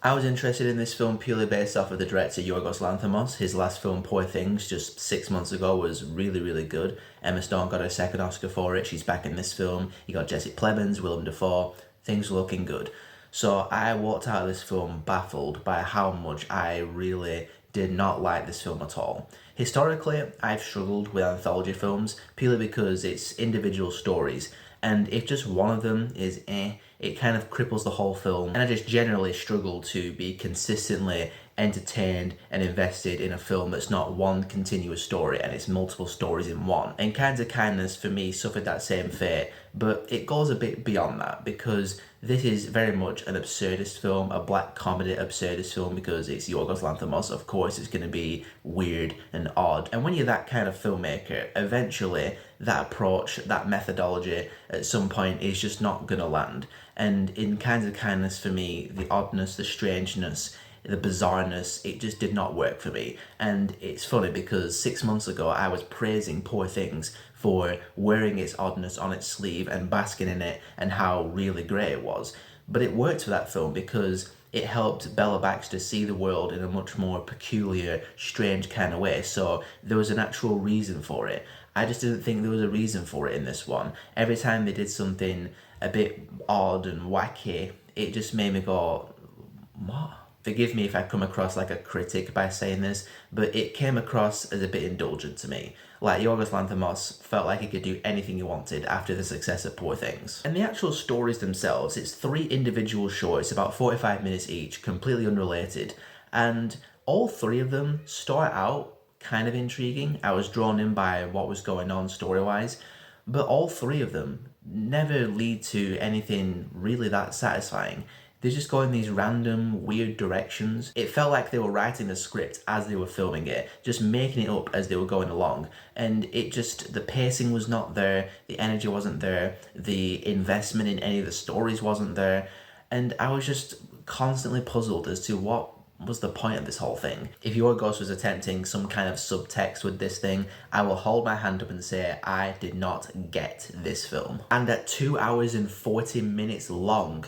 I was interested in this film purely based off of the director Yorgos Lanthimos. His last film, Poor Things, just 6 months ago, was really, really good. Emma Stone got her second Oscar for it. She's back in this film. You got Jesse Plemons, Willem Dafoe. Things are looking good. So I walked out of this film baffled by how much I really did not like this film at all. Historically, I've struggled with anthology films purely because it's individual stories, and if just one of them is it kind of cripples the whole film, and I just generally struggle to be consistently entertained and invested in a film that's not one continuous story and it's multiple stories in one. And Kinds of Kindness for me suffered that same fate, but it goes a bit beyond that because this is very much an absurdist film, a black comedy absurdist film, because it's Yorgos Lanthimos. Of course it's going to be weird and odd, and when you're that kind of filmmaker, eventually that approach, that methodology at some point is just not going to land. And in Kinds of Kindness, for me, the oddness, the strangeness, the bizarreness, it just did not work for me. And it's funny because 6 months ago I was praising Poor Things for wearing its oddness on its sleeve and basking in it and how really great it was. But it worked for that film because it helped Bella Baxter see the world in a much more peculiar, strange kind of way. So there was an actual reason for it. I just didn't think there was a reason for it in this one. Every time they did something a bit odd and wacky, it just made me go, what? Forgive me if I come across like a critic by saying this, but it came across as a bit indulgent to me. Like Yorgos Lanthimos felt like he could do anything he wanted after the success of Poor Things. And the actual stories themselves, it's 3 individual shorts, about 45 minutes each, completely unrelated. And all 3 of them start out kind of intriguing. I was drawn in by what was going on story-wise, but all 3 of them never lead to anything really that satisfying. They just go in these random, weird directions. It felt like they were writing the script as they were filming it, just making it up as they were going along. And the pacing was not there, the energy wasn't there, the investment in any of the stories wasn't there. And I was just constantly puzzled as to what was the point of this whole thing. If Yorgos was attempting some kind of subtext with this thing, I will hold my hand up and say I did not get this film. And at 2 hours and 40 minutes long,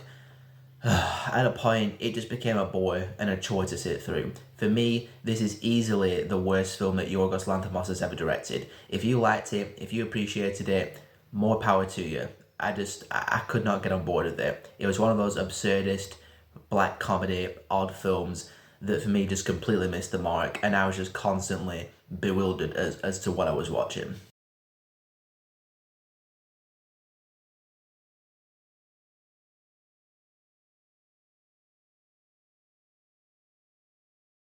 at a point, it just became a bore and a chore to sit through. For me, this is easily the worst film that Yorgos Lanthimos has ever directed. If you liked it, if you appreciated it, more power to you. I could not get on board with it. It was one of those absurdist, black comedy, odd films that for me just completely missed the mark, and I was just constantly bewildered as to what I was watching.